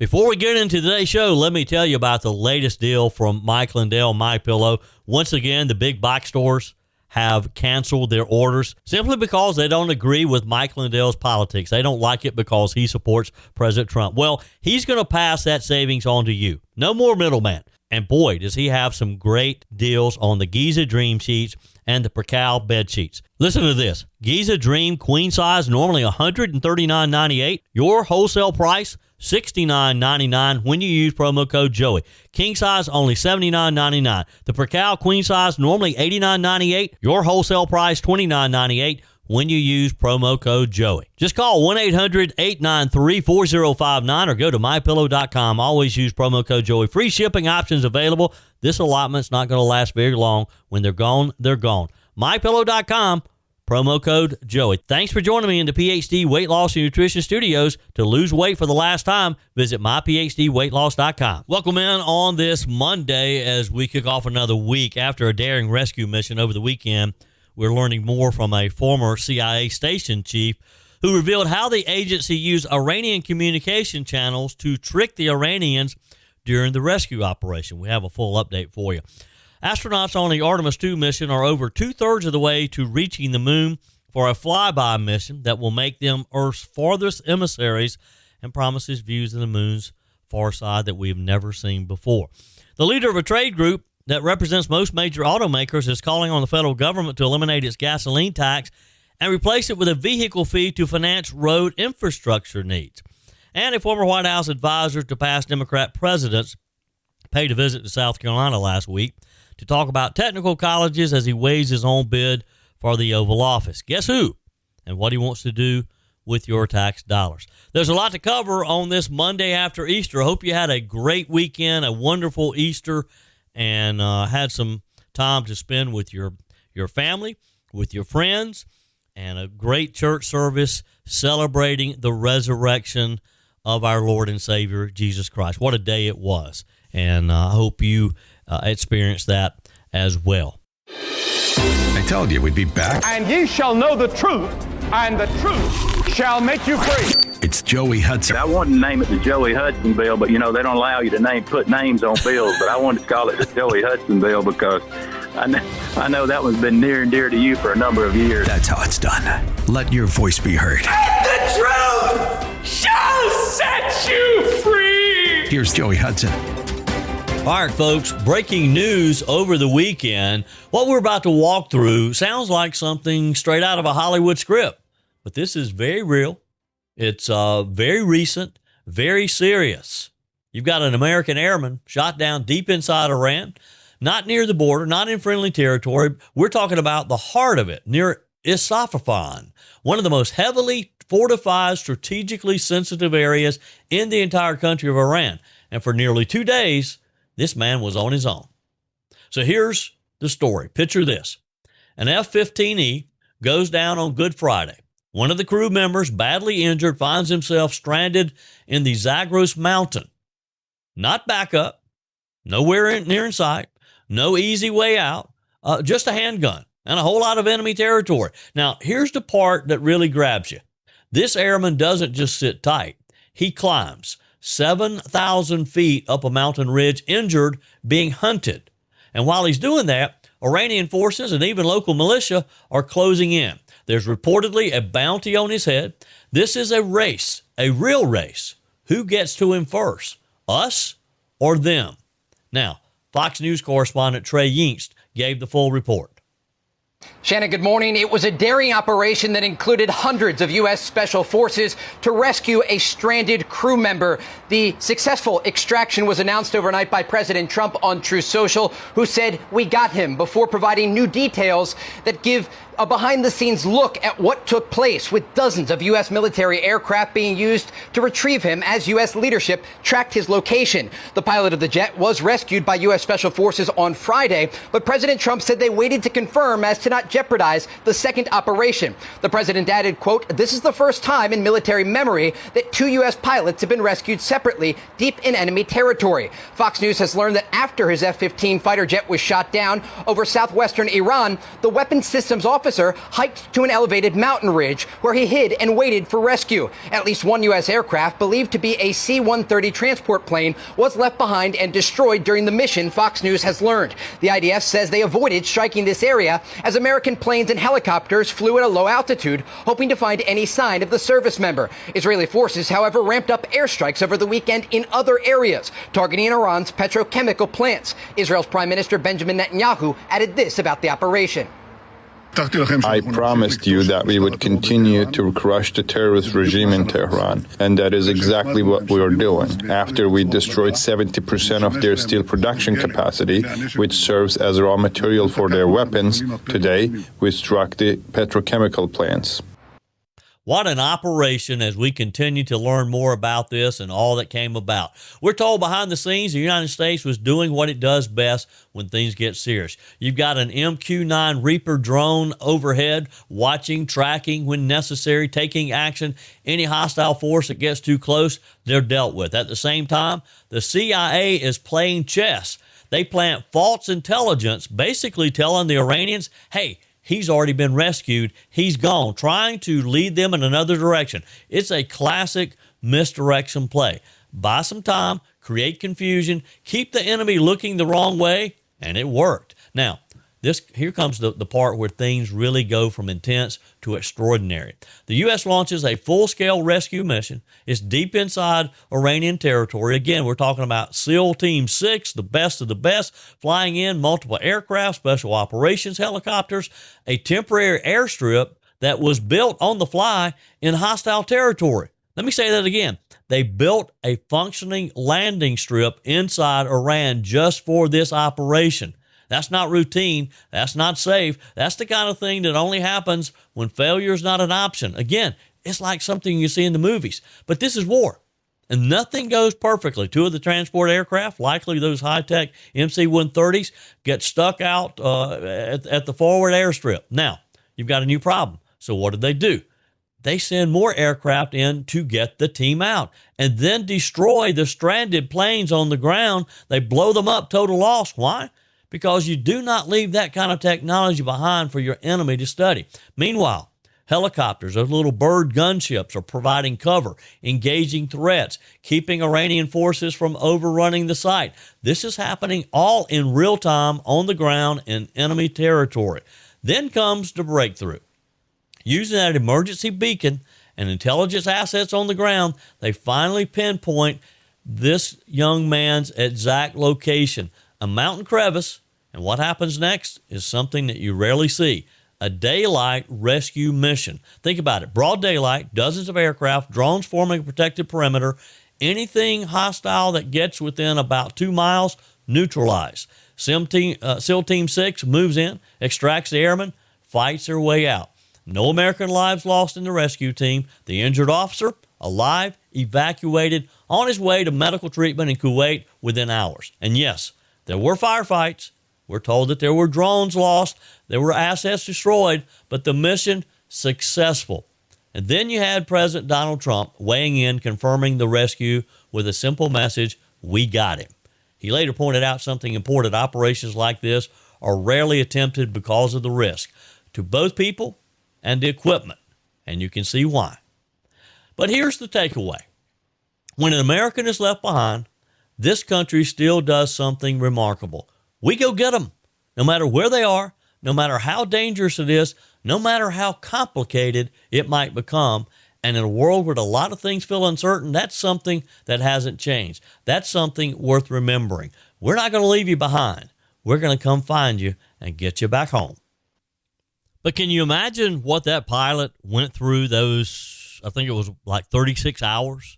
Before we get into today's show, let me tell you about the latest deal from Mike Lindell, MyPillow. Once again, the big box stores have canceled their orders simply because they don't agree with Mike Lindell's politics. They don't like it because he supports President Trump. Well, he's going to pass that savings on to you. No more middleman. And boy, does he have some great deals on the Giza Dream sheets and the Percal bed sheets. Listen to this. Giza Dream queen size, normally $139.98. Your wholesale price, $69.99 when you use promo code Joey. King size, only $79.99. The Percal queen size, normally $89.98. Your wholesale price, $29.98 when you use promo code Joey. Just call 1-800-893-4059 or go to MyPillow.com. Always use promo code Joey. Free shipping options available. This allotment's not going to last very long. When they're gone, they're gone. MyPillow.com, promo code Joey. Thanks for joining me in the PhD Weight Loss and Nutrition Studios. To lose weight for the last time, visit myphdweightloss.com. Welcome in on this Monday as we kick off another week. After a daring rescue mission over the weekend, we're learning more from a former CIA station chief who revealed how the agency used Iranian communication channels to trick the Iranians during the rescue operation. We have a full update for you. Astronauts on the Artemis II mission are over two-thirds of the way to reaching the moon for a flyby mission that will make them Earth's farthest emissaries and promises views of the moon's far side that we've never seen before. The leader of a trade group that represents most major automakers is calling on the federal government to eliminate its gasoline tax and replace it with a vehicle fee to finance road infrastructure needs. And a former White House advisor to past Democrat presidents paid a visit to South Carolina last week to talk about technical colleges as he weighs his own bid for the Oval Office. Guess who? And what he wants to do with your tax dollars. There's a lot to cover on this Monday after Easter. I hope you had a great weekend, a wonderful Easter, and had some time to spend with your family, with your friends, and a great church service celebrating the resurrection of our Lord and Savior, Jesus Christ. What a day it was. And I hope you experienced that as well. I told you we'd be back. And ye shall know the truth, and the truth shall make you free. It's Joey Hudson. I wanted to name it the Joey Hudson bill, but, they don't allow you to put names on bills. But I wanted to call it the Joey Hudson bill because I know that one's been near and dear to you for a number of years. That's how it's done. Let your voice be heard. And the truth shall set you free. Here's Joey Hudson. All right, folks, breaking news over the weekend. What we're about to walk through sounds like something straight out of a Hollywood script, but this is very real. It's very recent, very serious. You've got an American airman shot down deep inside Iran, not near the border, not in friendly territory. We're talking about the heart of it, near Isfahan, one of the most heavily fortified, strategically sensitive areas in the entire country of Iran. And for nearly 2 days, this man was on his own. So here's the story. Picture this. An F-15E goes down on Good Friday. One of the crew members, badly injured, finds himself stranded in the Zagros mountain. Not backup, nowhere near in sight, no easy way out, just a handgun and a whole lot of enemy territory. Now, here's the part that really grabs you. This airman doesn't just sit tight. He climbs 7,000 feet up a mountain ridge, injured, being hunted. And while he's doing that, Iranian forces and even local militia are closing in. There's reportedly a bounty on his head. This is a race, a real race. Who gets to him first, us or them? Now, Fox News correspondent Trey Yingst gave the full report. Shannon, good morning. It was a daring operation that included hundreds of U.S. Special Forces to rescue a stranded crew member. The successful extraction was announced overnight by President Trump on Truth Social, who said, "We got him," before providing new details that give a behind-the-scenes look at what took place, with dozens of U.S. military aircraft being used to retrieve him as U.S. leadership tracked his location. The pilot of the jet was rescued by U.S. Special Forces on Friday, but President Trump said they waited to confirm as to not jeopardize the second operation. The president added, quote, "This is the first time in military memory that 2 U.S. pilots have been rescued separately deep in enemy territory." Fox News has learned that after his F-15 fighter jet was shot down over southwestern Iran, the weapons systems officer officer hiked to an elevated mountain ridge where he hid and waited for rescue. At least one U.S. aircraft, believed to be a C-130 transport plane, was left behind and destroyed during the mission, Fox News has learned. The IDF says they avoided striking this area as American planes and helicopters flew at a low altitude, hoping to find any sign of the service member. Israeli forces, however, ramped up airstrikes over the weekend in other areas, targeting Iran's petrochemical plants. Israel's Prime Minister Benjamin Netanyahu added this about the operation. I promised you that we would continue to crush the terrorist regime in Tehran, and that is exactly what we are doing. After we destroyed 70% of their steel production capacity, which serves as raw material for their weapons, today we struck the petrochemical plants. What an operation as we continue to learn more about this and all that came about. We're told behind the scenes the United States was doing what it does best when things get serious. You've got an MQ-9 Reaper drone overhead, watching, tracking when necessary, taking action. Any hostile force that gets too close, they're dealt with. At the same time, the CIA is playing chess. They plant false intelligence, basically telling the Iranians, hey, he's already been rescued. He's gone, trying to lead them in another direction. It's a classic misdirection play. Buy some time, create confusion, keep the enemy looking the wrong way, and it worked. Now, here comes the part where things really go from intense to extraordinary. The U.S. launches a full-scale rescue mission. It's deep inside Iranian territory. Again, we're talking about SEAL Team 6, the best of the best, flying in multiple aircraft, special operations helicopters, a temporary airstrip that was built on the fly in hostile territory. Let me say that again. They built a functioning landing strip inside Iran just for this operation. That's not routine. That's not safe. That's the kind of thing that only happens when failure is not an option. Again, it's like something you see in the movies. But this is war, and nothing goes perfectly. Two of the transport aircraft, likely those high-tech MC-130s, get stuck out at the forward airstrip. Now, you've got a new problem. So what did they do? They send more aircraft in to get the team out and then destroy the stranded planes on the ground. They blow them up, total loss. Why? Because you do not leave that kind of technology behind for your enemy to study. Meanwhile, helicopters, those little bird gunships, are providing cover, engaging threats, keeping Iranian forces from overrunning the site. This is happening all in real time on the ground in enemy territory. Then comes the breakthrough. Using that emergency beacon and intelligence assets on the ground, they finally pinpoint this young man's exact location, a mountain crevice. And what happens next is something that you rarely see, a daylight rescue mission. Think about it. Broad daylight, dozens of aircraft, drones forming a protected perimeter, anything hostile that gets within about 2 miles, neutralized. SEAL Team 6 moves in, extracts the airmen, fights their way out. No American lives lost in the rescue team. The injured officer, alive, evacuated, on his way to medical treatment in Kuwait within hours. And yes, there were firefights. We're told that there were drones lost, there were assets destroyed, but the mission successful. And then you had President Donald Trump weighing in, confirming the rescue with a simple message, we got him. He later pointed out something important. Operations like this are rarely attempted because of the risk to both people and the equipment, and you can see why. But here's the takeaway. When an American is left behind, this country still does something remarkable. We go get them, no matter where they are, no matter how dangerous it is, no matter how complicated it might become. And in a world where a lot of things feel uncertain, that's something that hasn't changed. That's something worth remembering. We're not going to leave you behind. We're going to come find you and get you back home. But can you imagine what that pilot went through those, I think it was like 36 hours?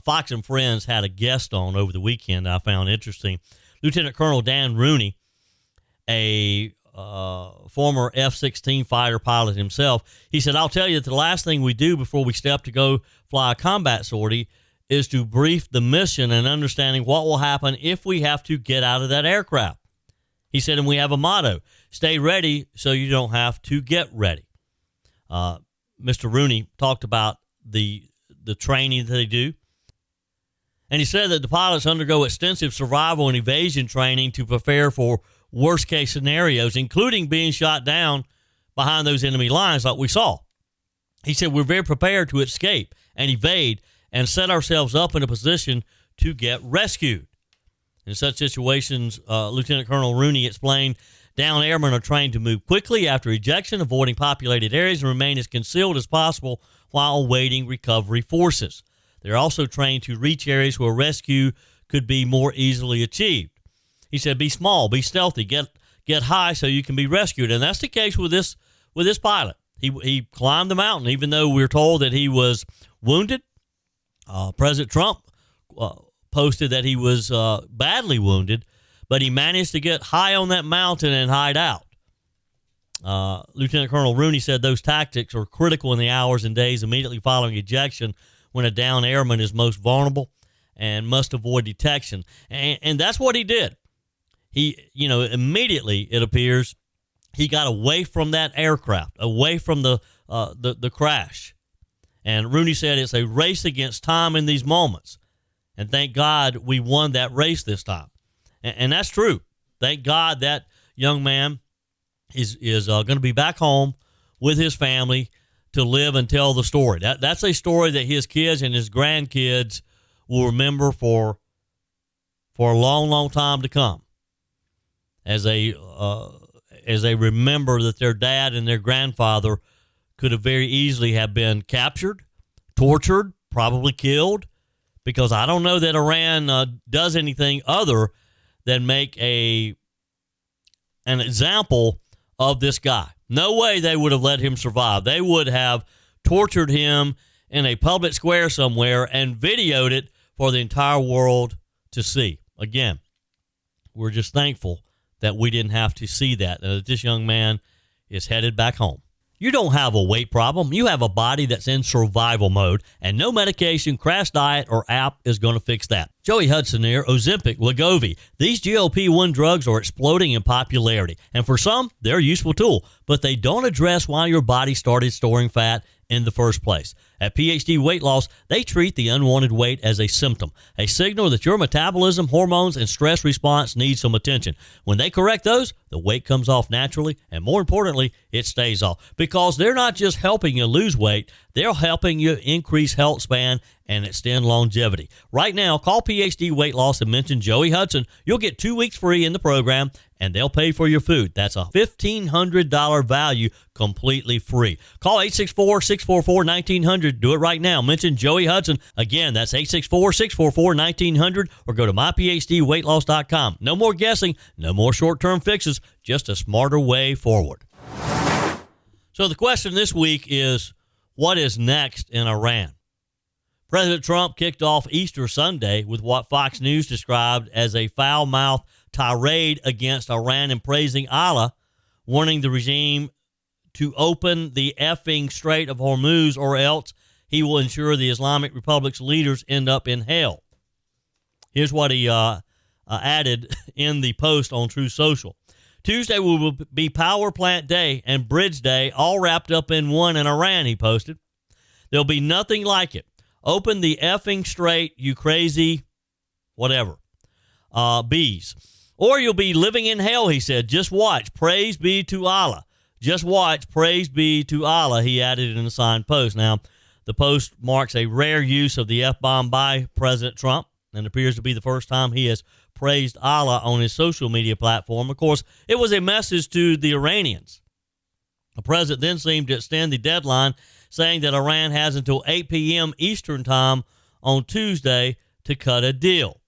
Fox and Friends had a guest on over the weekend I found interesting. Lieutenant Colonel Dan Rooney, a former F-16 fighter pilot himself, he said, I'll tell you that the last thing we do before we step to go fly a combat sortie is to brief the mission and understanding what will happen if we have to get out of that aircraft. He said, and we have a motto, stay ready so you don't have to get ready. Mr. Rooney talked about the training that they do. And he said that the pilots undergo extensive survival and evasion training to prepare for worst-case scenarios, including being shot down behind those enemy lines like we saw. He said, we're very prepared to escape and evade and set ourselves up in a position to get rescued. In such situations, Lieutenant Colonel Rooney explained, down airmen are trained to move quickly after ejection, avoiding populated areas, and remain as concealed as possible while awaiting recovery forces. They're also trained to reach areas where rescue could be more easily achieved. He said, be small, be stealthy, get high so you can be rescued. And that's the case with this pilot. He climbed the mountain, even though we're told that he was wounded. President Trump posted that he was badly wounded, but he managed to get high on that mountain and hide out. Lieutenant Colonel Rooney said those tactics are critical in the hours and days immediately following ejection when a downed airman is most vulnerable and must avoid detection. And that's what he did. He, immediately, it appears, he got away from that aircraft, away from the crash. And Rooney said it's a race against time in these moments. And thank God we won that race this time. And that's true. Thank God that young man is going to be back home with his family to live and tell the story. That's a story that his kids and his grandkids will remember for a long, long time to come. As they remember that their dad and their grandfather could have very easily have been captured, tortured, probably killed, because I don't know that Iran does anything other than make an example of this guy. No way they would have let him survive. They would have tortured him in a public square somewhere and videoed it for the entire world to see. Again, we're just thankful that we didn't have to see that, and that this young man is headed back home. You don't have a weight problem. You have a body that's in survival mode, and no medication, crash diet, or app is going to fix that. Joey Hudson here, Ozempic, Wegovy. These GLP-1 drugs are exploding in popularity, and for some, they're a useful tool, but they don't address why your body started storing fat in the first place. At PhD Weight Loss, they treat the unwanted weight as a symptom, a signal that your metabolism, hormones, and stress response need some attention. When they correct those, the weight comes off naturally, and more importantly, it stays off. Because they're not just helping you lose weight, they're helping you increase health span and extend longevity. Right now, call PhD Weight Loss and mention Joey Hudson. You'll get 2 weeks free in the program, and they'll pay for your food. That's a $1,500 value, completely free. Call 864-644-1900. Do it right now. Mention Joey Hudson. Again, that's 864-644-1900, or go to myphdweightloss.com. No more guessing, no more short-term fixes, just a smarter way forward. So the question this week is, what is next in Iran? President Trump kicked off Easter Sunday with what Fox News described as a foul-mouthed tirade against Iran and praising Allah, warning the regime to open the effing Strait of Hormuz or else he will ensure the Islamic Republic's leaders end up in hell. Here's what he added in the post on Truth Social. Tuesday will be Power Plant Day and Bridge Day all wrapped up in one in Iran, he posted. There'll be nothing like it. Open the effing strait, you crazy whatever. Bees. Or you'll be living in hell, he said. Just watch. Praise be to Allah. Just watch. Praise be to Allah, he added in a signed post. Now, the post marks a rare use of the F-bomb by President Trump and appears to be the first time he has praised Allah on his social media platform. Of course, it was a message to the Iranians. The president then seemed to extend the deadline, saying that Iran has until 8 p.m. Eastern time on Tuesday to cut a deal.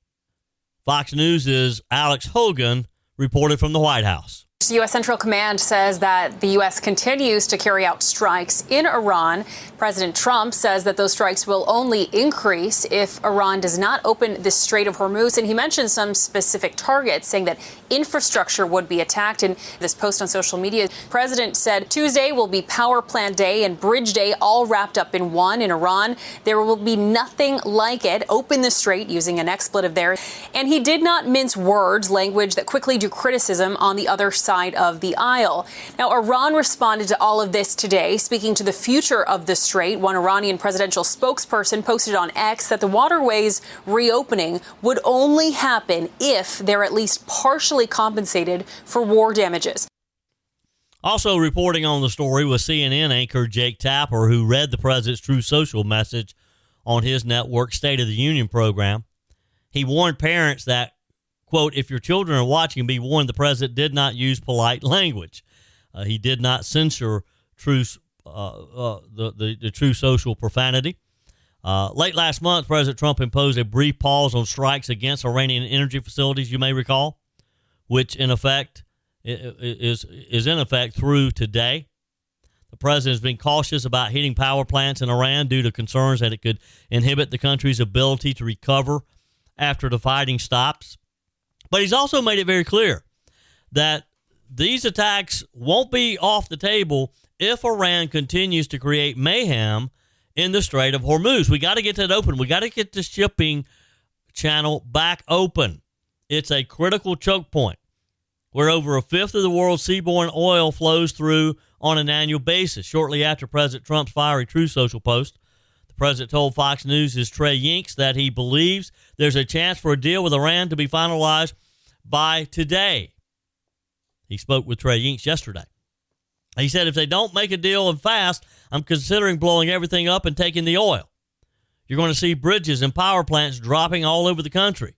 Fox News' Alex Hogan reported from the White House. U.S. Central Command says that the U.S. continues to carry out strikes in Iran. President Trump says that those strikes will only increase if Iran does not open the Strait of Hormuz. And he mentioned some specific targets, saying that infrastructure would be attacked. In this post on social media, the president said Tuesday will be Power Plant Day and Bridge Day all wrapped up in one in Iran. There will be nothing like it. Open the strait, using an expletive there. And he did not mince words, language that quickly drew criticism on the other side of the aisle. Now, Iran responded to all of this today, speaking to the future of the strait. One Iranian presidential spokesperson posted on X that the waterway's reopening would only happen if they're at least partially compensated for war damages. Also reporting on the story was CNN anchor Jake Tapper, who read the president's True Social message on his network State of the Union program. He warned parents that, quote, if your children are watching, be warned the president did not use polite language. He did not censor the True Social profanity. Late last month, President Trump imposed a brief pause on strikes against Iranian energy facilities, you may recall, which in effect is in effect through today. The president has been cautious about hitting power plants in Iran due to concerns that it could inhibit the country's ability to recover after the fighting stops. But he's also made it very clear that these attacks won't be off the table if Iran continues to create mayhem in the Strait of Hormuz. We got to get that open. We got to get the shipping channel back open. It's a critical choke point where over a fifth of the world's seaborne oil flows through on an annual basis. Shortly after President Trump's fiery True Social post, the president told Fox News' Trey Yinks that he believes there's a chance for a deal with Iran to be finalized by today. He spoke with Trey Yinks yesterday. He said, if they don't make a deal and fast, I'm considering blowing everything up and taking the oil. You're going to see bridges and power plants dropping all over the country.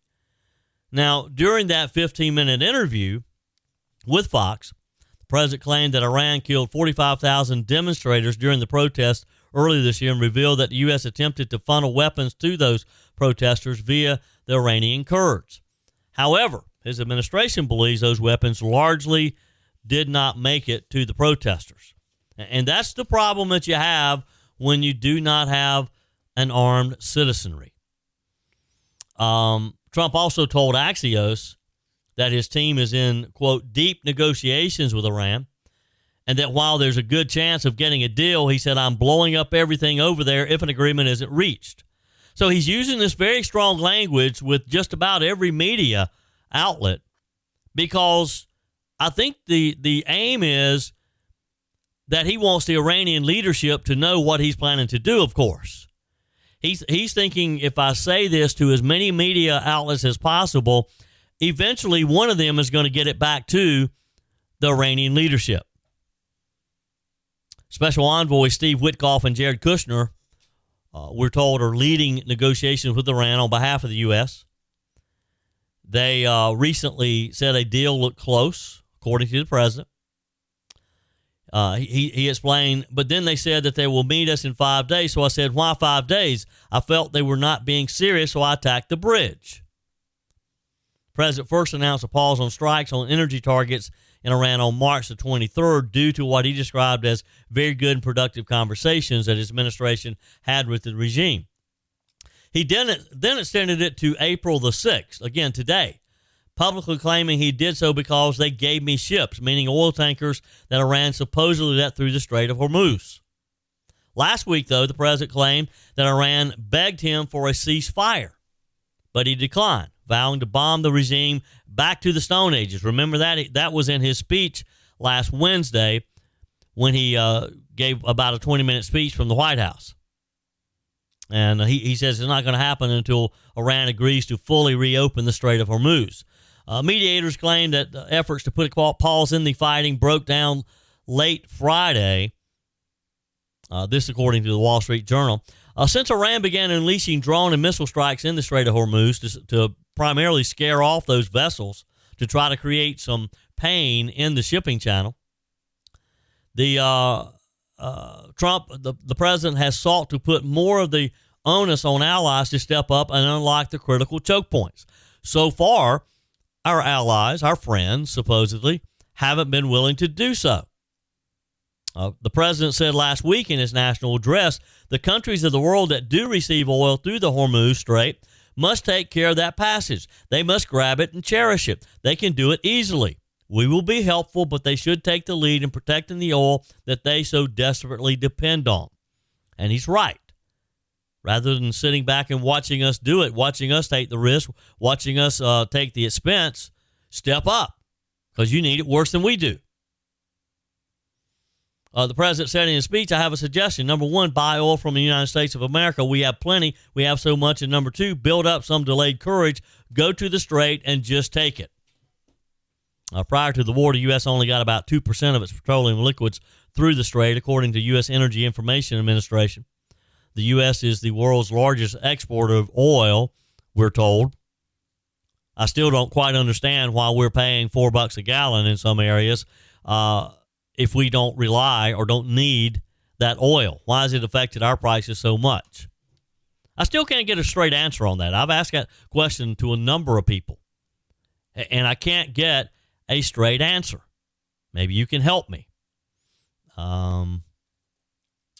Now, during that 15-minute interview with Fox, the president claimed that Iran killed 45,000 demonstrators during the protests earlier this year and revealed that the U.S. attempted to funnel weapons to those protesters via the Iranian Kurds. However, his administration believes those weapons largely did not make it to the protesters. And that's the problem that you have when you do not have an armed citizenry. Trump also told Axios that his team is in, quote, deep negotiations with Iran, and that while there's a good chance of getting a deal, he said, I'm blowing up everything over there if an agreement isn't reached. So he's using this very strong language with just about every media outlet because I think the aim is that he wants the Iranian leadership to know what he's planning to do, of course. He's thinking if I say this to as many media outlets as possible, eventually one of them is going to get it back to the Iranian leadership. Special Envoy Steve Witkoff and Jared Kushner, we're told, are leading negotiations with Iran on behalf of the U.S. They recently said a deal looked close, according to the president. He explained, but then they said that they will meet us in 5 days. So I said, why 5 days? I felt they were not being serious, so I attacked the bridge. The president first announced a pause on strikes on energy targets in Iran on March the 23rd due to what he described as very good and productive conversations that his administration had with the regime. He then extended it to April the 6th, again today, publicly claiming he did so because they gave me ships, meaning oil tankers that Iran supposedly let through the Strait of Hormuz. Last week, though, the president claimed that Iran begged him for a ceasefire, but he declined, vowing to bomb the regime back to the Stone Ages. Remember that? That was in his speech last Wednesday when he gave about a 20-minute speech from the White House. And he says it's not going to happen until Iran agrees to fully reopen the Strait of Hormuz. Mediators claim that efforts to put a pause in the fighting broke down late Friday. This according to the Wall Street Journal. Since Iran began unleashing drone and missile strikes in the Strait of Hormuz to primarily scare off those vessels to try to create some pain in the shipping channel, the president has sought to put more of the onus on allies to step up and unlock the critical choke points. So far, our allies, our friends, supposedly, haven't been willing to do so. The president said last week in his national address, the countries of the world that do receive oil through the Hormuz Strait must take care of that passage. They must grab it and cherish it. They can do it easily. We will be helpful, but they should take the lead in protecting the oil that they so desperately depend on. And he's right. Rather than sitting back and watching us do it, watching us take the risk, watching us take the expense, step up because you need it worse than we do. The president said in his speech, I have a suggestion. Number one, buy oil from the United States of America. We have plenty. We have so much. And number two, build up some delayed courage. Go to the strait and just take it. Prior to the war, the U.S. only got about 2% of its petroleum liquids through the strait, according to U.S. Energy Information Administration. The U.S. is the world's largest exporter of oil, we're told. I still don't quite understand why we're paying $4 a gallon in some areas if we don't rely or don't need that oil. Why has it affected our prices so much? I still can't get a straight answer on that. I've asked that question to a number of people, and I can't get a straight answer. Maybe you can help me,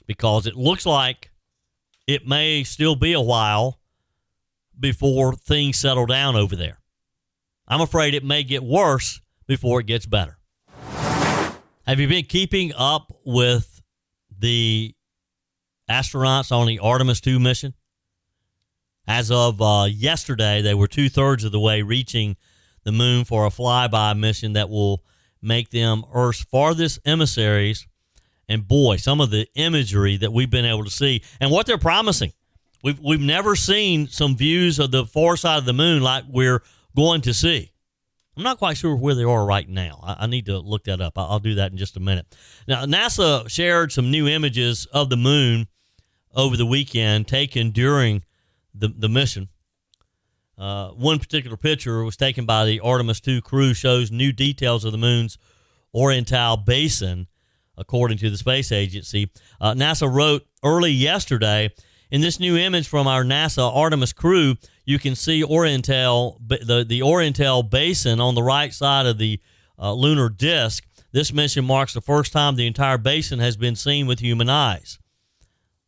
because it looks like it may still be a while before things settle down over there. I'm afraid it may get worse before it gets better. Have you been keeping up with the astronauts on the Artemis II mission? As of yesterday, they were 2/3 of the way reaching the moon for a flyby mission that will make them Earth's farthest emissaries. And boy, some of the imagery that we've been able to see and what they're promising. We've never seen some views of the far side of the moon like we're going to see. I'm not quite sure where they are right now. I need to look that up. I'll do that in just a minute. Now, NASA shared some new images of the moon over the weekend taken during the mission. One particular picture was taken by the Artemis II crew, shows new details of the moon's Oriental basin, according to the space agency. NASA wrote early yesterday, in this new image from our NASA Artemis crew, you can see the Oriental basin on the right side of the lunar disk. This mission marks the first time the entire basin has been seen with human eyes.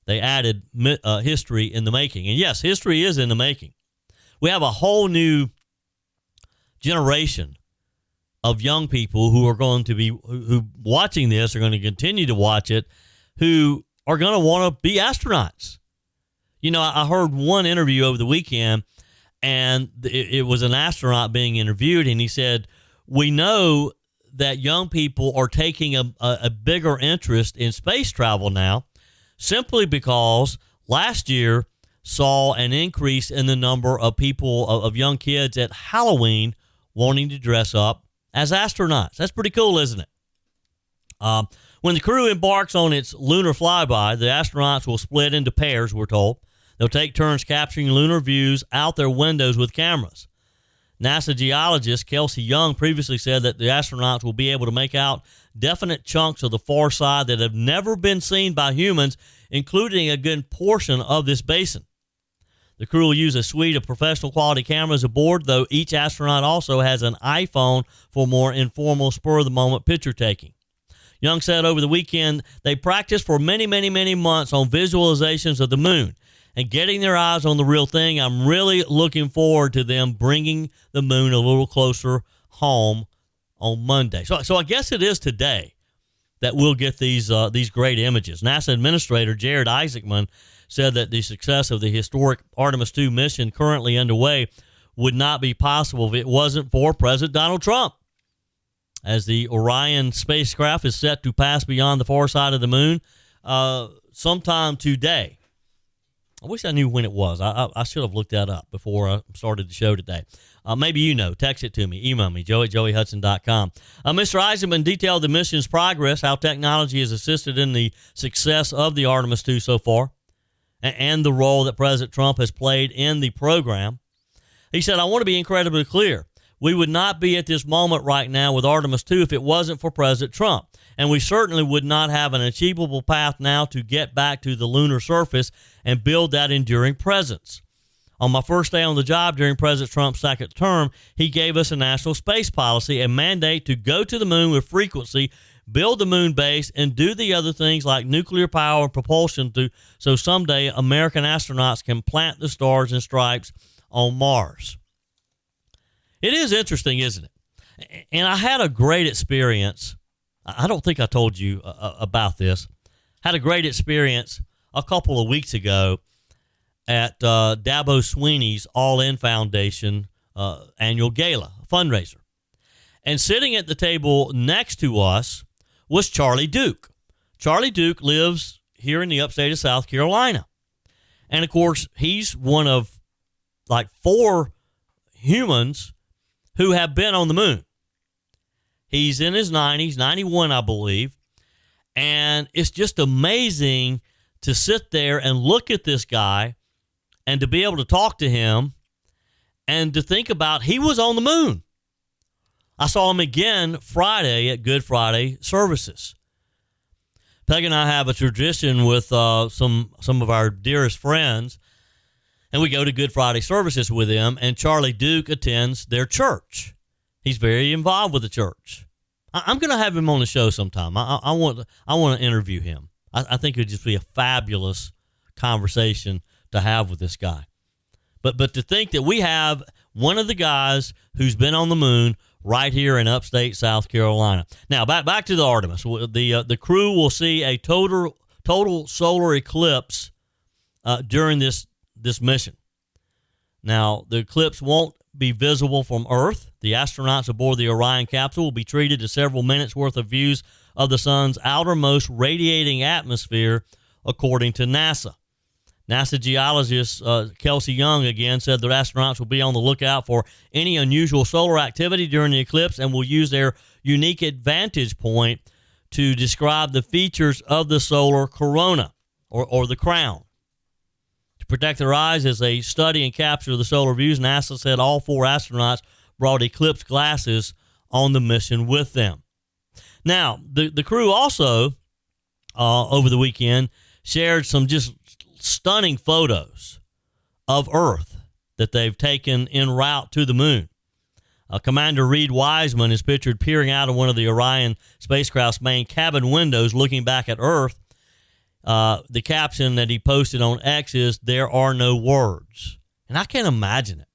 They added history in the making. And yes, history is in the making. We have a whole new generation of young people who are going to be who watching this, are going to continue to watch it, who are going to want to be astronauts. You know, I heard one interview over the weekend, and it was an astronaut being interviewed, and he said, we know that young people are taking a bigger interest in space travel now, simply because last year saw an increase in the number of people, of young kids at Halloween wanting to dress up as astronauts. That's pretty cool, isn't it? When the crew embarks on its lunar flyby, the astronauts will split into pairs, we're told. They'll take turns capturing lunar views out their windows with cameras. NASA geologist Kelsey Young previously said that the astronauts will be able to make out definite chunks of the far side that have never been seen by humans, including a good portion of this basin. The crew will use a suite of professional quality cameras aboard, though each astronaut also has an iPhone for more informal, spur-of-the-moment picture taking. Young said over the weekend they practiced for many months on visualizations of the moon and getting their eyes on the real thing. I'm really looking forward to them bringing the moon a little closer home on Monday. So I guess it is today that we'll get these great images. NASA Administrator Jared Isaacman said that the success of the historic Artemis II mission currently underway would not be possible if it wasn't for President Donald Trump. As the Orion spacecraft is set to pass beyond the far side of the moon sometime today. I wish I knew when it was. I should have looked that up before I started the show today. Maybe you know. Text it to me. Email me, joe@joeyhudson.com. Mr. Eisenman detailed the mission's progress, how technology has assisted in the success of the Artemis II so far, and the role that President Trump has played in the program. He said, I want to be incredibly clear. We would not be at this moment right now with Artemis II if it wasn't for President Trump. And we certainly would not have an achievable path now to get back to the lunar surface and build that enduring presence. On my first day on the job during President Trump's second term, he gave us a national space policy, a mandate to go to the moon with frequency, build the moon base, and do the other things like nuclear power and propulsion so someday American astronauts can plant the stars and stripes on Mars. It is interesting, isn't it? And I had a great experience. I don't think I told you about this. Had a great experience a couple of weeks ago at Dabo Sweeney's All In Foundation annual gala fundraiser. And sitting at the table next to us was Charlie Duke. Charlie Duke lives here in the upstate of South Carolina. And, of course, he's one of like 4 humans who have been on the moon. He's in his 90s, 91, I believe. And it's just amazing to sit there and look at this guy and to be able to talk to him and to think about he was on the moon. I saw him again Friday at Good Friday services. Peg and I have a tradition with some of our dearest friends, and we go to Good Friday services with them, and Charlie Duke attends their church. He's very involved with the church. I'm going to have him on the show sometime. I want to interview him. I think it would just be a fabulous conversation to have with this guy. But to think that we have one of the guys who's been on the moon right here in upstate South Carolina. Now, back to the Artemis. The crew will see a total solar eclipse during this mission. Now, the eclipse won't be visible from Earth. The astronauts aboard the Orion capsule will be treated to several minutes worth of views of the sun's outermost radiating atmosphere, according to NASA. NASA geologist Kelsey Young again said that astronauts will be on the lookout for any unusual solar activity during the eclipse and will use their unique vantage point to describe the features of the solar corona or the crown. To protect their eyes as they study and capture the solar views, NASA said all 4 astronauts brought eclipse glasses on the mission with them. Now, the crew also, over the weekend, shared some just stunning photos of Earth that they've taken en route to the moon. Commander Reed Wiseman is pictured peering out of one of the Orion spacecraft's main cabin windows looking back at Earth. The caption that he posted on X is, "There are no words." And I can't imagine it.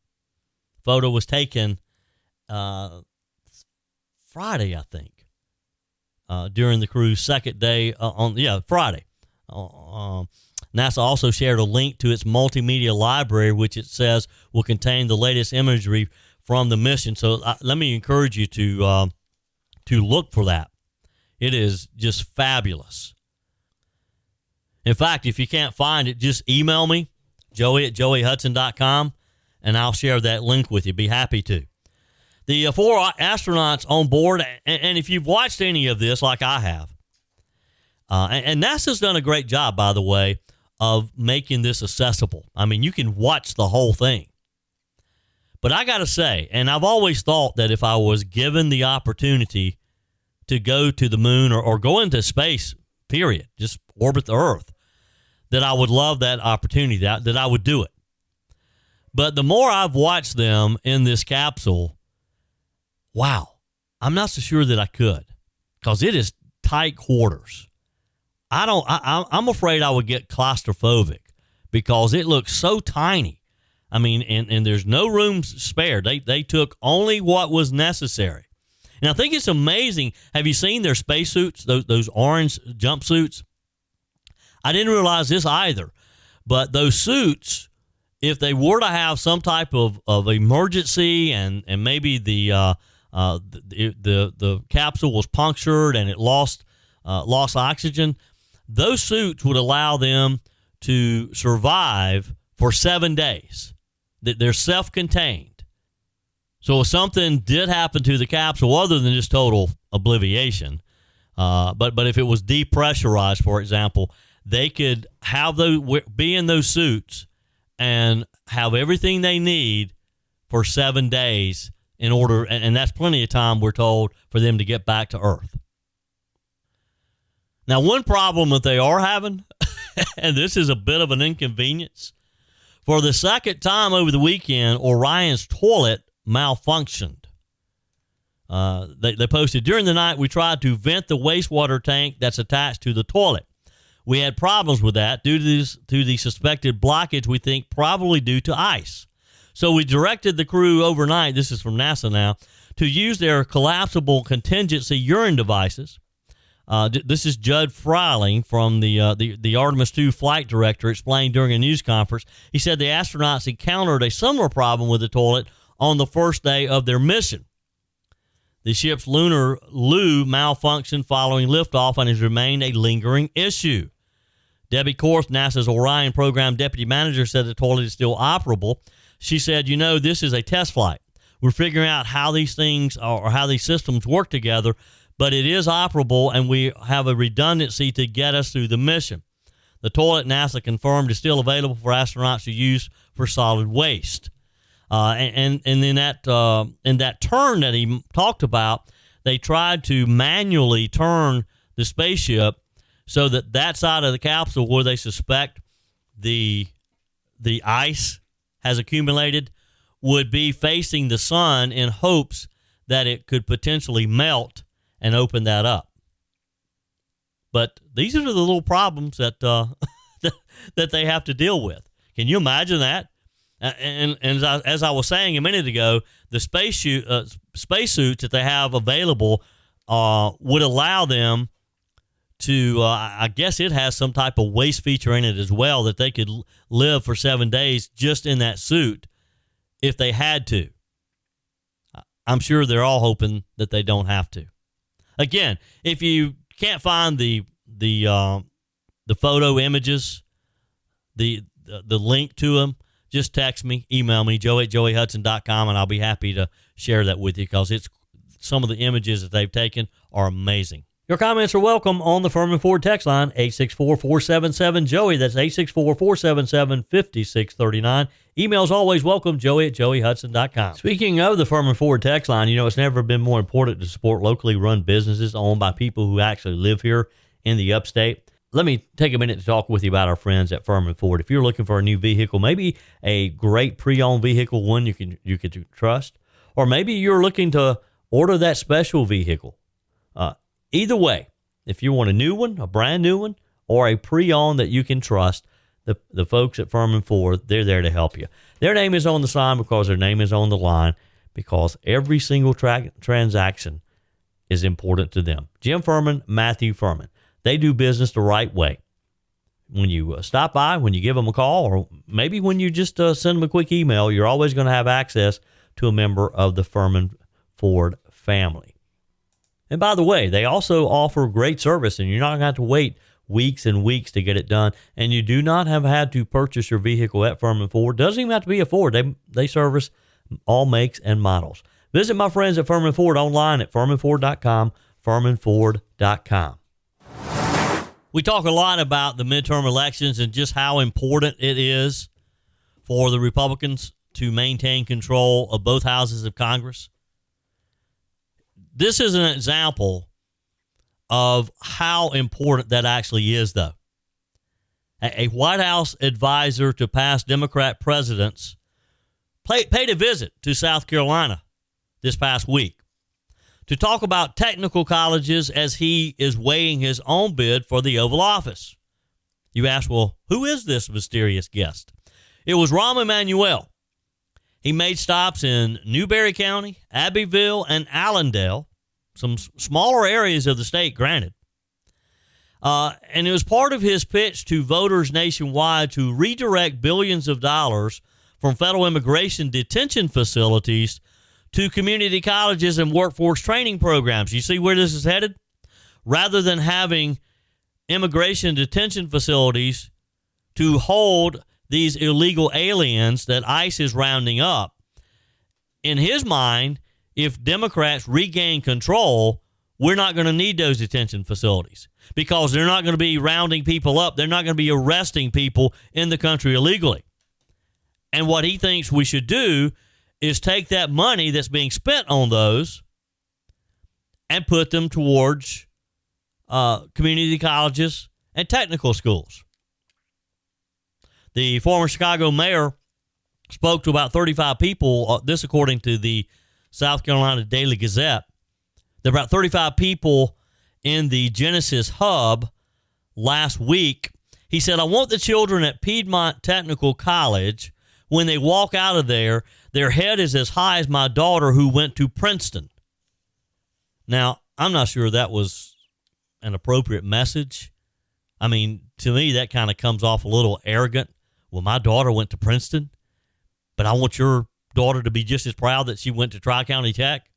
Photo was taken Friday, I think, during the crew's second day Friday. NASA also shared a link to its multimedia library, which it says will contain the latest imagery from the mission. So let me encourage you to look for that. It is just fabulous. In fact, if you can't find it, just email me, joey@joeyhudson.com, and I'll share that link with you. Be happy to. The 4 astronauts on board, and if you've watched any of this like I have, and NASA's done a great job, by the way, of making this accessible. I mean, you can watch the whole thing. But I got to say, and I've always thought that if I was given the opportunity to go to the moon or go into space, period, just orbit the Earth, that I would love that opportunity, that I would do it. But the more I've watched them in this capsule, wow, I'm not so sure that I could, because it is tight quarters. I'm afraid I would get claustrophobic because it looks so tiny. I mean, and there's no room spared. They took only what was necessary. And I think it's amazing. Have you seen their spacesuits, those orange jumpsuits? I didn't realize this either. But those suits, if they were to have some type of emergency and maybe the capsule was punctured and it lost oxygen, those suits would allow them to survive for 7 days. They're self-contained. So if something did happen to the capsule, other than just total obliviation, but if it was depressurized, for example, they could be in those suits and have everything they need for 7 days in order, and that's plenty of time, we're told, for them to get back to Earth. Now, one problem that they are having, and this is a bit of an inconvenience, for the second time over the weekend, Orion's toilet malfunctioned. They posted, during the night, we tried to vent the wastewater tank that's attached to the toilet. We had problems with that due to the suspected blockage, we think probably due to ice. So we directed the crew overnight, this is from NASA now, to use their collapsible contingency urine devices. This is Judd Freiling from the Artemis II flight director explained during a news conference. He said the astronauts encountered a similar problem with the toilet on the first day of their mission. The ship's lunar loo malfunctioned following liftoff and has remained a lingering issue. Debbie Korth, NASA's Orion program deputy manager, said the toilet is still operable. She said, this is a test flight. We're figuring out how these things or how these systems work together, but it is operable, and we have a redundancy to get us through the mission. The toilet, NASA confirmed, is still available for astronauts to use for solid waste. And in that turn that he talked about, they tried to manually turn the spaceship so that side of the capsule where they suspect the ice has accumulated would be facing the sun in hopes that it could potentially melt and open that up. But these are the little problems that that they have to deal with. Can you imagine that? And as I was saying a minute ago, the spacesuits that they have available would allow them to, I guess it has some type of waste feature in it as well, that they could live for 7 days just in that suit if they had to. I'm sure they're all hoping that they don't have to. Again, if you can't find the photo images, the link to them, just text me, email me, joe@joeyhudson.com, and I'll be happy to share that with you, because some of the images that they've taken are amazing. Your comments are welcome on the Furman Ford text line, 864-477-JOEY. That's 864-477-5639. Emails always welcome, joey@joeyhudson.com. Speaking of the Furman Ford text line, it's never been more important to support locally run businesses owned by people who actually live here in the upstate. Let me take a minute to talk with you about our friends at Furman Ford. If you're looking for a new vehicle, maybe a great pre-owned vehicle, one you can trust, or maybe you're looking to order that special vehicle. Either way, if you want a new one, a brand new one, or a pre-owned that you can trust, the folks at Furman Ford, they're there to help you. Their name is on the sign because their name is on the line, because every single transaction is important to them. Jim Furman, Matthew Furman. They do business the right way. When you stop by, when you give them a call, or maybe when you just send them a quick email, you're always going to have access to a member of the Furman Ford family. And by the way, they also offer great service, and you're not going to have to wait weeks and weeks to get it done. And you do not have had to purchase your vehicle at Furman Ford. Doesn't even have to be a Ford. They service all makes and models. Visit my friends at Furman Ford online at furmanford.com, furmanford.com. We talk a lot about the midterm elections and just how important it is for the Republicans to maintain control of both houses of Congress. This is an example of how important that actually is, though. A White House advisor to past Democrat presidents paid a visit to South Carolina this past week to talk about technical colleges as he is weighing his own bid for the Oval Office. You ask, well, who is this mysterious guest? It was Rahm Emanuel. He made stops in Newberry County, Abbeville, and Allendale, some smaller areas of the state, granted. And it was part of his pitch to voters nationwide to redirect billions of dollars from federal immigration detention facilities to community colleges and workforce training programs. You see where this is headed? Rather than having immigration detention facilities to hold these illegal aliens that ICE is rounding up, in his mind, if Democrats regain control, we're not going to need those detention facilities because they're not going to be rounding people up. They're not going to be arresting people in the country illegally. And what he thinks we should do is take that money that's being spent on those and put them towards community colleges and technical schools. The former Chicago mayor spoke to about 35 people, this according to the South Carolina Daily Gazette. There were about 35 people in the Genesis Hub last week. He said, I want the children at Piedmont Technical College, when they walk out of there, their head is as high as my daughter who went to Princeton. Now, I'm not sure that was an appropriate message. I mean, to me, that kind of comes off a little arrogant. Well, my daughter went to Princeton, but I want your daughter to be just as proud that she went to Tri-County Tech.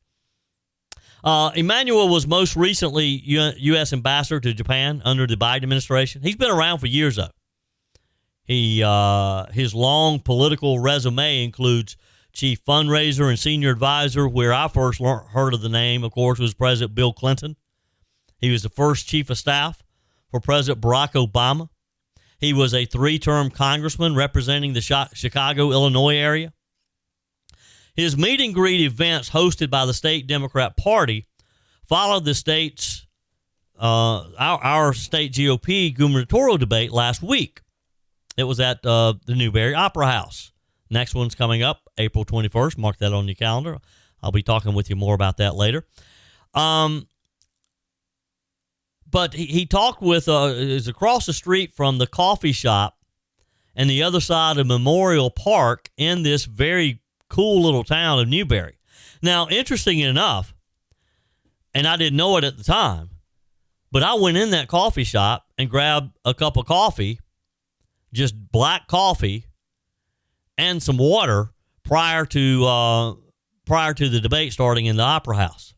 Emmanuel was most recently U.S. ambassador to Japan under the Biden administration. He's been around for years, though. His long political resume includes chief fundraiser and senior advisor. Where I first heard of the name, of course, was President Bill Clinton. He was the first chief of staff for President Barack Obama. He was a 3-term congressman representing the Chicago, Illinois area. His meet and greet events hosted by the state Democrat Party followed the state's our state GOP gubernatorial debate last week. It was at the Newberry Opera House. Next one's coming up April 21st. Mark that on your calendar. I'll be talking with you more about that later. But he talked with, is across the street from the coffee shop and the other side of Memorial Park in this very cool little town of Newberry. Now, interesting enough, and I didn't know it at the time, but I went in that coffee shop and grabbed a cup of coffee, just black coffee, and some water prior to the debate starting in the Opera House.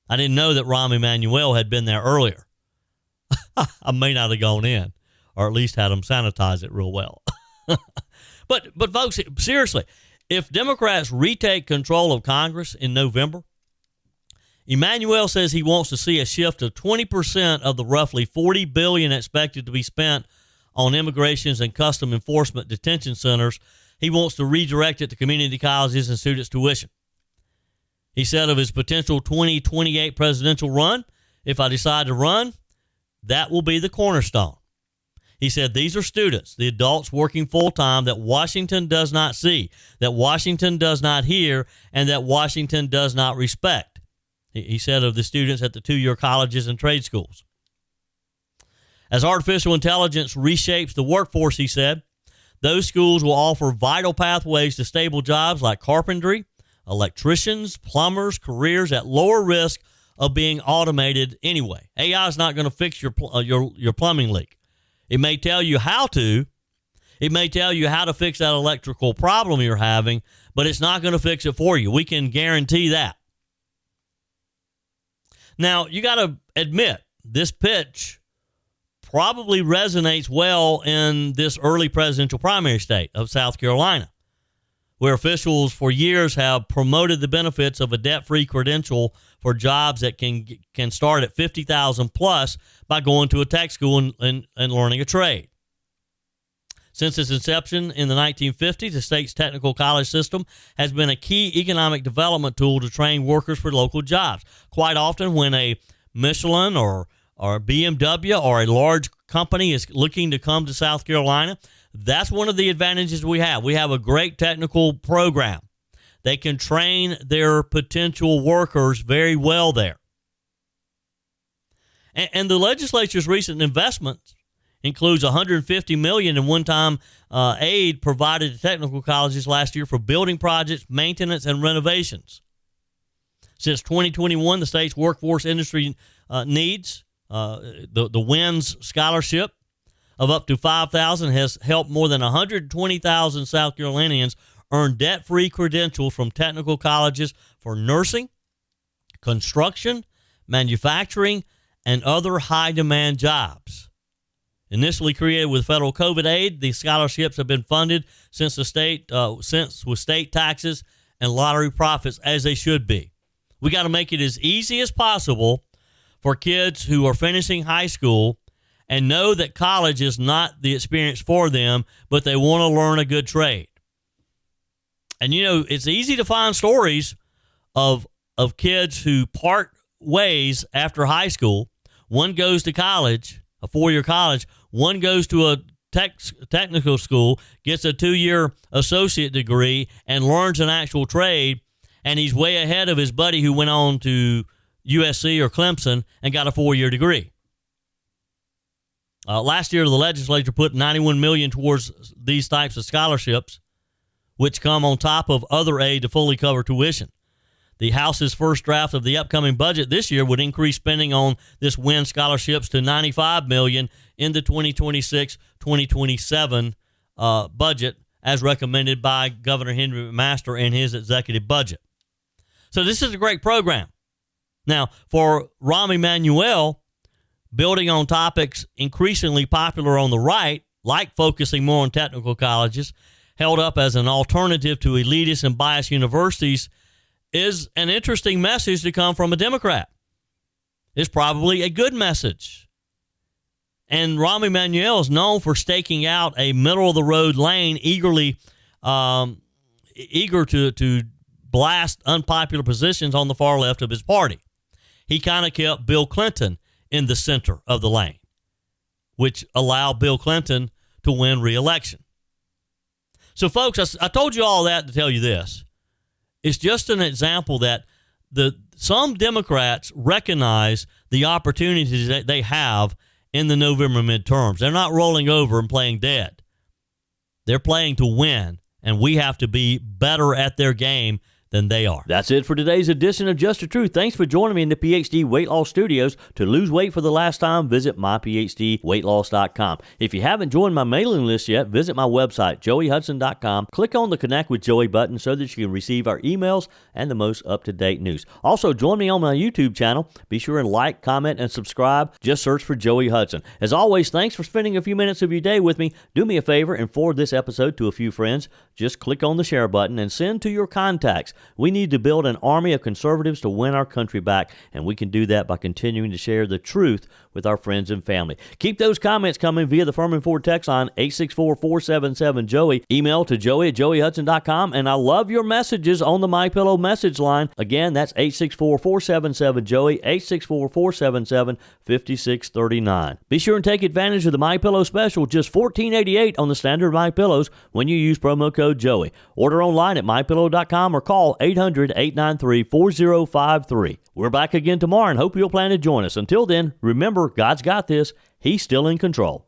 I didn't know that Rahm Emanuel had been there earlier. I may not have gone in, or at least had them sanitize it real well. But folks, seriously, if Democrats retake control of Congress in November, Emanuel says he wants to see a shift of 20% of the roughly $40 billion expected to be spent on immigrations and custom enforcement detention centers. He wants to redirect it to community colleges and students' tuition. He said of his potential 2028 presidential run, if I decide to run, that will be the cornerstone. He said these are students, the adults working full-time that Washington does not see, that Washington does not hear, and that Washington does not respect. He said of the students at the 2-year colleges and trade schools. As artificial intelligence reshapes the workforce, he said, those schools will offer vital pathways to stable jobs like carpentry, electricians, plumbers, careers at lower risk of being automated anyway. AI is not going to fix your plumbing leak. It may tell you how to. It may tell you how to fix that electrical problem you're having, but it's not going to fix it for you. We can guarantee that. Now, you got to admit, this pitch probably resonates well in this early presidential primary state of South Carolina, where officials for years have promoted the benefits of a debt-free credential for jobs that can start at $50,000 plus by going to a tech school and learning a trade. Since its inception in the 1950s, the state's technical college system has been a key economic development tool to train workers for local jobs. Quite often when a Michelin or BMW or a large company is looking to come to South Carolina, that's one of the advantages we have. We have a great technical program. They can train their potential workers very well there. And the legislature's recent investments includes $150 million in one-time aid provided to technical colleges last year for building projects, maintenance, and renovations. Since 2021, the state's workforce industry needs, the WINS scholarship of up to $5,000 has helped more than 120,000 South Carolinians earn debt-free credentials from technical colleges for nursing, construction, manufacturing, and other high-demand jobs. Initially created with federal COVID aid, these scholarships have been funded since with state taxes and lottery profits, as they should be. We got to make it as easy as possible for kids who are finishing high school and know that college is not the experience for them, but they want to learn a good trade. And, you know, it's easy to find stories of kids who part ways after high school. One goes to college, a 4-year college. One goes to a technical school, gets a 2-year associate degree, and learns an actual trade, and he's way ahead of his buddy who went on to USC or Clemson and got a 4-year degree. Last year, the legislature put $91 million towards these types of scholarships, which come on top of other aid to fully cover tuition. The House's first draft of the upcoming budget this year would increase spending on this WIN scholarships to $95 million in the 2026-2027 budget, as recommended by Governor Henry McMaster in his executive budget. So this is a great program. Now, for Rahm Emanuel, building on topics increasingly popular on the right, like focusing more on technical colleges, held up as an alternative to elitist and biased universities is an interesting message to come from a Democrat. It's probably a good message. And Rahm Emanuel is known for staking out a middle-of-the-road lane, eager to blast unpopular positions on the far left of his party. He kind of kept Bill Clinton in the center of the lane, which allowed Bill Clinton to win re-election. So, folks, I told you all that to tell you this. It's just an example that some Democrats recognize the opportunities that they have in the November midterms. They're not rolling over and playing dead. They're playing to win, and we have to be better at their game than they are. That's it for today's edition of Just the Truth. Thanks for joining me in the PhD Weight Loss Studios. To lose weight for the last time, visit myphdweightloss.com. If you haven't joined my mailing list yet, visit my website, joeyhudson.com. Click on the Connect with Joey button so that you can receive our emails and the most up-to-date news. Also, join me on my YouTube channel. Be sure and like, comment, and subscribe. Just search for Joey Hudson. As always, thanks for spending a few minutes of your day with me. Do me a favor and forward this episode to a few friends. Just click on the share button and send to your contacts. We need to build an army of conservatives to win our country back, and we can do that by continuing to share the truth with our friends and family. Keep those comments coming via the Furman Ford text line 864-477-JOEY. Email to joey@joeyhudson.com, and I love your messages on the MyPillow message line. Again, that's 864-477-JOEY, 864-477-5639. Be sure and take advantage of the MyPillow special, just $14.88 on the standard MyPillows when you use promo code Joey. Order online at mypillow.com or call 800-893-4053. We're back again tomorrow and hope you'll plan to join us. Until then, remember, God's got this. He's still in control.